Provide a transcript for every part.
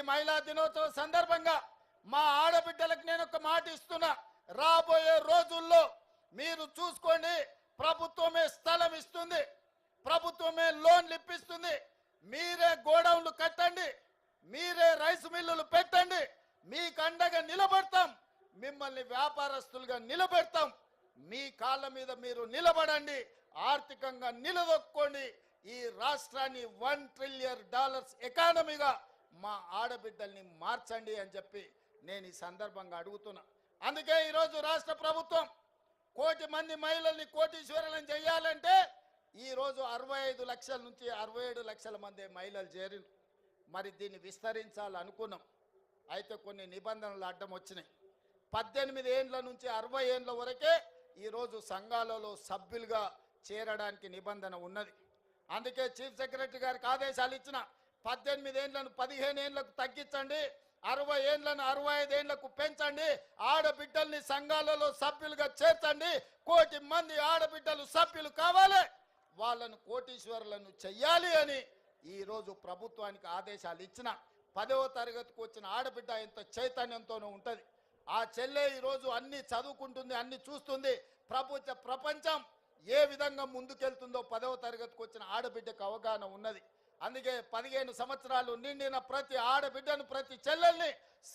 మహిళా దినోత్సవ సందర్భంగా మా ఆడబిడ్డలకు నేను ఒక మాట ఇస్తున్నా, రాబోయే రోజుల్లో మీరు చూసుకోండి, ప్రభుత్వమే స్థలం ఇస్తుంది, ప్రభుత్వమే లోన్లు ఇప్పిస్తుంది, మీరే గోడౌన్లు కట్టండి, మీరే రైస్ మిల్లులు పెట్టండి, మీకు అండగా నిలబడతాం, మిమ్మల్ని వ్యాపారస్తులుగా నిలబెడతాం, మీ కాళ్ళ మీద మీరు నిలబడండి, ఆర్థికంగా నిలదొక్కోండి, ఈ రాష్ట్రాన్ని $1 ట్రిలియన్ ఎకానమీగా మా ఆడబిడ్డల్ని మార్చండి అని చెప్పి నేను ఈ సందర్భంగా అడుగుతున్నా. అందుకే ఈరోజు రాష్ట్ర ప్రభుత్వం 1 కోటి మంది మహిళల్ని కోటీశ్వరులను చేయాలంటే ఈరోజు 65 లక్షల నుంచి 67 లక్షల మంది మహిళలు చేరిన. మరి దీన్ని విస్తరించాలనుకున్నాం, అయితే కొన్ని నిబంధనలు అడ్డం వచ్చినాయి. 18 ఏండ్ల నుంచి 60 ఏండ్ల వరకే ఈరోజు సంఘాలలో సభ్యులుగా చేరడానికి నిబంధన ఉన్నది. అందుకే చీఫ్ సెక్రటరీ గారికి ఆదేశాలు ఇచ్చిన, 18 ఏండ్లను 15 ఏండ్లకు తగ్గించండి, 60 ఏండ్లను 65 ఏండ్లకు పెంచండి, ఆడబిడ్డల్ని సంఘాలలో సభ్యులుగా చేర్చండి, 1 కోటి మంది ఆడబిడ్డలు సభ్యులు కావాలి, వాళ్ళను కోటీశ్వరులను చెయ్యాలి అని ఈరోజు ప్రభుత్వానికి ఆదేశాలు ఇచ్చిన. 10వ తరగతికి వచ్చిన ఆడబిడ్డ ఎంత చైతన్యంతోనూ ఉంటుంది. ఆ చెల్లె ఈరోజు అన్ని చదువుకుంటుంది, అన్ని చూస్తుంది, ప్రపంచం ఏ విధంగా ముందుకెళ్తుందో 10వ తరగతికి వచ్చిన ఆడబిడ్డకు అవగాహన ఉన్నది. అందుకే 15 సంవత్సరాలు నిండిన ప్రతి ఆడబిడ్డను, ప్రతి చెల్లెల్ని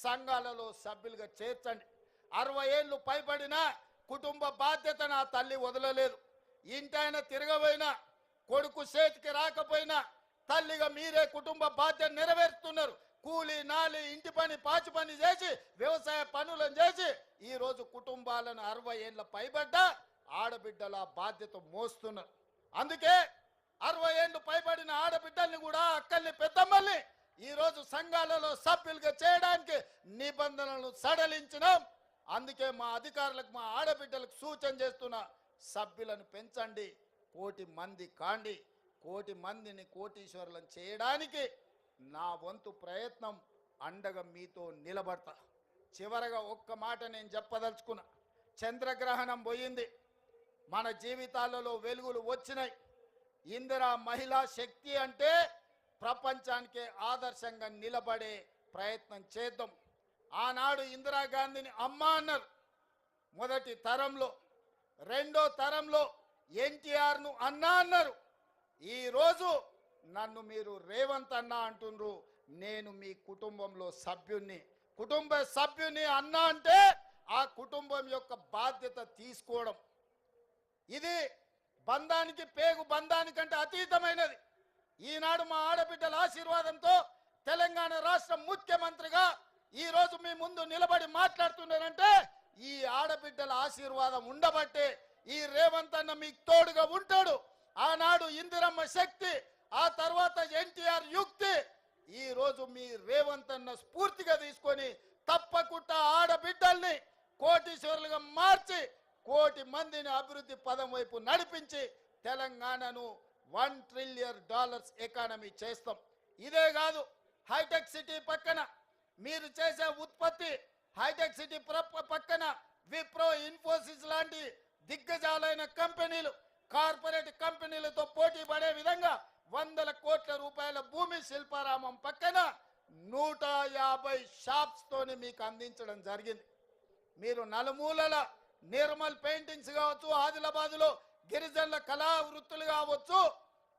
సంఘాలలో సభ్యులుగా చేర్చండి. 60 ఏళ్ళు పైబడిన కుటుంబ బాధ్యతను ఆ తల్లి వదలలేదు. ఇంటాయన తిరగబోయినా, కొడుకు చేతికి రాకపోయినా తల్లిగా మీరే కుటుంబ బాధ్యత నెరవేరుస్తున్నారు. కూలి నాలి ఇంటి పని పాచి పని చేసి వ్యవసాయ పనులను చేసి ఈరోజు కుటుంబాలను 60 ఏళ్ళ పైబడ్డ ఆడబిడ్డల బాధ్యత మోస్తున్నారు. అందుకే 60 ఏళ్ళు పైబడిన ఆడబిడ్డల్ని కూడా, అక్కల్ని పెద్దమ్మల్ని ఈరోజు సంఘాలలో సభ్యులుగా చేయడానికి నిబంధనలను సడలించినాం. అందుకే మా అధికారులకు, మా ఆడబిడ్డలకు సూచన చేస్తున్న, సభ్యులను పెంచండి, 1 కోటి మంది కాండి, 1 కోటి మందిని కోటీశ్వరులను చేయడానికి నా వంతు ప్రయత్నం, అండగా మీతో నిలబడతా. చివరగా ఒక్క మాట నేను చెప్పదలుచుకున్నా, చంద్రగ్రహణం పోయింది, మన జీవితాలలో వెలుగులు వచ్చినాయి. ఇందిరా మహిళా శక్తి అంటే ప్రపంచానికే ఆదర్శంగా నిలబడే ప్రయత్నం చేద్దాం. ఆనాడు ఇందిరాగాంధీని అమ్మ అన్నారు మొదటి తరంలో, రెండో తరంలో ఎన్టీఆర్ను అన్న అన్నారు. ఈరోజు నన్ను మీరు రేవంత్ అన్న అంటుండ్రు. నేను మీ కుటుంబంలో సభ్యుణ్ణి, కుటుంబ సభ్యుని అన్న అంటే ఆ కుటుంబం యొక్క బాధ్యత తీసుకోవడం. ఇది బంధానికి, పేగు బంధానికంటే అతీతమైనది. ఈనాడు మా ఆడబిడ్డల ఆశీర్వాదంతో తెలంగాణ రాష్ట్ర ముఖ్యమంత్రిగా ఈరోజు మీ ముందు నిలబడి మాట్లాడుతున్నారంటే ఈ ఆడబిడ్డల ఆశీర్వాదం ఉండబట్టే ఈ రేవంత్ అన్న మీకు తోడుగా ఉంటాడు. ఆనాడు ఇందిరమ్మ శక్తి, ఆ తర్వాత ఎన్టీఆర్ యుక్తి, ఈరోజు మీ రేవంత్ అన్న స్ఫూర్తిగా తీసుకొని తప్పకుండా ఆడబిడ్డల్ని కోటీశ్వరులుగా మార్చి 1 కోటి మందిని అభివృద్ధి పదం వైపు నడిపించి తెలంగాణను $1 ట్రిలియన్ ఎకానమీ చేస్తాం. ఇదే కాదు, హైటెక్ సిటీ పక్కన మీరు చేసే ఉత్పత్తి, హైటెక్ సిటీ పక్కన విప్రో, ఇన్ఫోసిస్ లాంటి దిగ్గజాలైన కంపెనీలు, కార్పొరేట్ కంపెనీలతో పోటీ పడే విధంగా వందల కోట్ల రూపాయల భూమి శిల్పారామం పక్కన 150 షాప్స్ తోని మీకు అందించడం జరిగింది. మీరు నలుమూలల నిర్మల్ పెయింటింగ్స్ కావచ్చు, ఆదిలాబాద్లో గిరిజనుల కళా వృత్తులు కావచ్చు,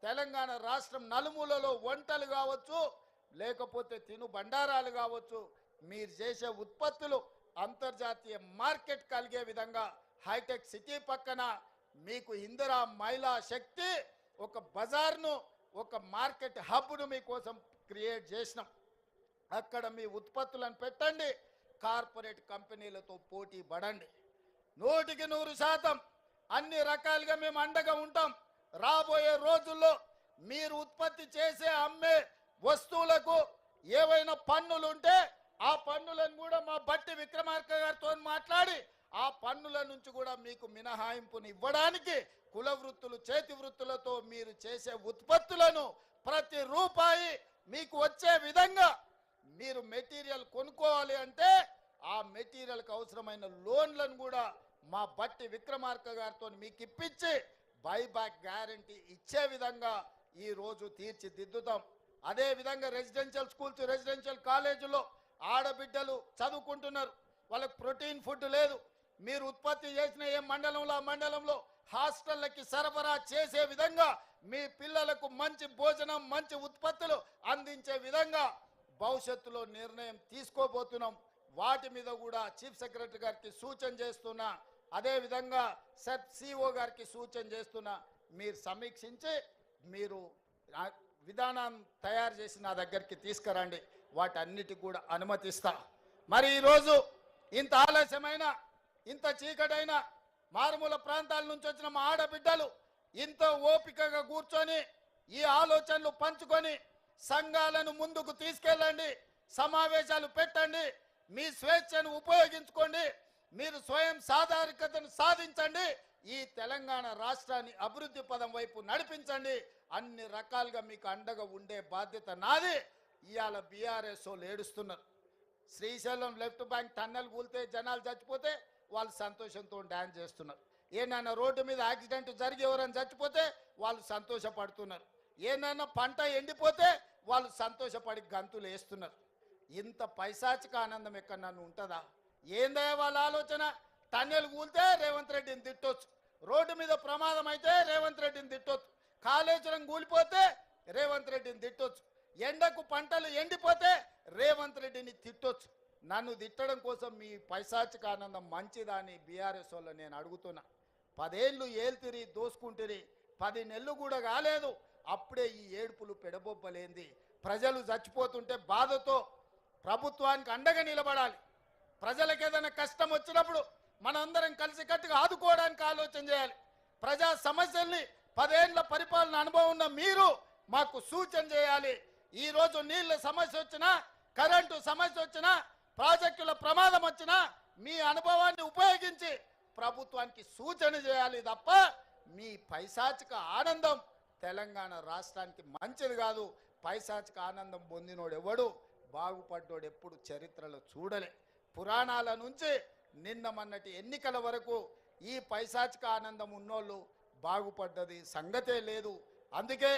తెలంగాణ రాష్ట్రం నలుమూలలో వంటలు కావచ్చు, లేకపోతే తిను బండారాలు కావచ్చు, మీరు చేసే ఉత్పత్తులు అంతర్జాతీయ మార్కెట్ కలిగే విధంగా హైటెక్ సిటీ పక్కన మీకు ఇందిరా మహిళా శక్తి ఒక బజార్ను, ఒక మార్కెట్ హబ్ను మీకోసం క్రియేట్ చేసినాం. అక్కడ మీ ఉత్పత్తులను పెట్టండి, కార్పొరేట్ కంపెనీలతో పోటీ పడండి. 100% అన్ని రకాలుగా మేము అండగా ఉంటాం. రాబోయే రోజుల్లో మీరు ఉత్పత్తి చేసే, అమ్మే వస్తువులకు ఏవైనా పన్నులు ఉంటే ఆ పన్నులను కూడా మా బట్టి విక్రమార్క గారితో మాట్లాడి ఆ పన్నుల నుంచి కూడా మీకు మినహాయింపుని ఇవ్వడానికి, కుల వృత్తులు, చేతి వృత్తులతో మీరు చేసే ఉత్పత్తులను ప్రతి రూపాయి మీకు వచ్చే విధంగా మీరు మెటీరియల్ కొనుక్కోవాలి అంటే ఆ మెటీరియల్కి అవసరమైన లోన్లను కూడా మా బట్టి విక్రమార్క గారితో మీకు ఇప్పించి బైబ్యాక్ గ్యారంటీ ఇచ్చే విధంగా ఈరోజు తీర్చిదిద్దుతాం. అదే విధంగా రెసిడెన్షియల్ స్కూల్స్ రెసిడెన్షియల్ కాలేజీలో ఆడబిడ్డలు చదువుకుంటున్నారు, వాళ్ళకి ప్రోటీన్ ఫుడ్ లేదు. మీరు ఉత్పత్తి చేసిన ఏ మండలంలో ఆ మండలంలో హాస్టళ్ళకి సరఫరా చేసే విధంగా మీ పిల్లలకు మంచి భోజనం మంచి ఉత్పత్తులు అందించే విధంగా భవిష్యత్తులో నిర్ణయం తీసుకోబోతున్నాం. వాటి మీద కూడా చీఫ్ సెక్రటరీ గారికి సూచన చేస్తున్నా, అదే విధంగా సెట్ సిఓ గారికి సూచన చేస్తున్నా. మీరు సమీక్షించి మీరు విధానం తయారు చేసి నా దగ్గరికి తీసుకురండి, వాటన్నిటికి కూడా అనుమతిస్తా. మరి ఈరోజు ఇంత ఆలస్యమైన ఇంత చీకటైన మారుమూల ప్రాంతాల నుంచి వచ్చిన మా ఆడబిడ్డలు ఇంత ఓపికగా కూర్చొని ఈ ఆలోచనలు పంచుకొని సంఘాలను ముందుకు తీసుకెళ్ళండి, సమావేశాలు పెట్టండి, మీ స్వేచ్ఛను ఉపయోగించుకోండి, మీరు స్వయం సాధారికతను సాధించండి, ఈ తెలంగాణ రాష్ట్రాన్ని అభివృద్ధి పదం వైపు నడిపించండి. అన్ని రకాలుగా మీకు అండగా ఉండే బాధ్యత నాది. ఇవాళ బీఆర్ఎస్ వాళ్ళు ఏడుస్తున్నారు. శ్రీశైలం లెఫ్ట్ బ్యాంక్ టన్నెల్ కూలితే జనాలు చచ్చిపోతే వాళ్ళు సంతోషంతో డ్యాన్స్ చేస్తున్నారు. ఏనైనా రోడ్డు మీద యాక్సిడెంట్ జరిగి ఎవరైనా చచ్చిపోతే వాళ్ళు సంతోషపడుతున్నారు. ఏనైనా పంట ఎండిపోతే వాళ్ళు సంతోషపడి గంతులు వేస్తున్నారు. ఇంత పైశాచిక ఆనందం ఎక్కడ నన్ను ఉంటుందా? ఏందయ్యా వాళ్ళ ఆలోచన? టన్నెల్ కూలితే రేవంత్ రెడ్డిని తిట్టొచ్చు, రోడ్డు మీద ప్రమాదం అయితే రేవంత్ రెడ్డిని తిట్టొచ్చు, కాళేశ్వరం కూలిపోతే రేవంత్ రెడ్డిని తిట్టొచ్చు, ఎండకు పంటలు ఎండిపోతే రేవంత్ రెడ్డిని తిట్టొచ్చు. నన్ను తిట్టడం కోసం మీ పైశాచిక ఆనందం మంచిదా అని బీఆర్ఎస్ వాళ్ళు నేను అడుగుతున్నా. 10 ఏళ్ళు ఏల్తిరి దోసుకుంటురి, 10 నెలలు కూడా కాలేదు, అప్పుడే ఈ ఏడుపులు పెడబొబ్బలేంది? ప్రజలు చచ్చిపోతుంటే బాధతో ప్రభుత్వానికి అండగా నిలబడాలి. ప్రజలకు ఏదైనా కష్టం వచ్చినప్పుడు మనందరం కలిసికట్టుగా ఆదుకోవడానికి ఆలోచన చేయాలి. ప్రజా సమస్యల్ని 10 ఏళ్ల పరిపాలన అనుభవం ఉన్న మీరు మాకు సూచన చేయాలి. ఈరోజు నీళ్ళ సమస్య వచ్చినా, కరెంటు సమస్య వచ్చినా, ప్రాజెక్టుల ప్రమాదం వచ్చినా మీ అనుభవాన్ని ఉపయోగించి ప్రభుత్వానికి సూచన చేయాలి తప్ప మీ పైశాచిక ఆనందం తెలంగాణ రాష్ట్రానికి మంచిది కాదు. పైశాచిక ఆనందం పొందినోడు ఎవడు బాగుపడ్డోడు ఎప్పుడు చరిత్రలో చూడలే. పురాణాల నుంచి నిన్న మొన్నటి ఎన్నికల వరకు ఈ పైశాచిక ఆనందం ఉన్నోళ్ళు బాగుపడ్డది సంగతే లేదు. అందుకే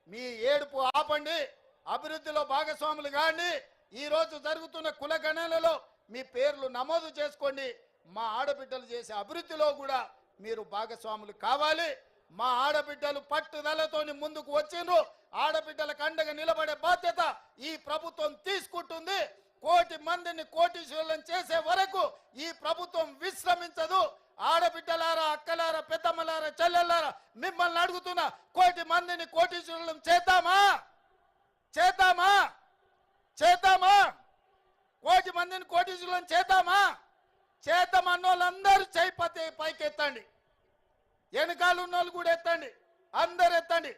మీ ఏడుపు ఆపండి, అభివృద్ధిలో భాగస్వాములు కాండి. ఈరోజు జరుగుతున్న కులగణనలో మీ పేర్లు నమోదు చేసుకోండి. మా ఆడబిడ్డలు చేసే అభివృద్ధిలో కూడా మీరు భాగస్వాములు కావాలి. మా ఆడబిడ్డలు పట్టుదలతోని ముందుకు వచ్చిండ్రు. ఆడబిడ్డలకు అండగా నిలబడే బాధ్యత ఈ ప్రభుత్వం తీసుకుంటుంది. 1 కోటి మందిని కోటీశ్వరులను చేసే వరకు ఈ ప్రభుత్వం విశ్రమించదు. ఆడబిడ్డలారా, అక్కలారా, పెద్దమ్మలారా, చెల్లెల్లారా మిమ్మల్ని అడుగుతున్నా, 1 కోటి మందిని కోటీశ్వరులను చేద్దామా? చేద్దామా? చేద్దామా? 1 కోటి మందిని కోటీశ్వరులను చేద్దామా? చేద్దామన్న వాళ్ళందరూ చేయి పైకి ఎత్తండి, వెనకాల ఉన్న వాళ్ళు కూడా ఎత్తండి, అందరు ఎత్తండి.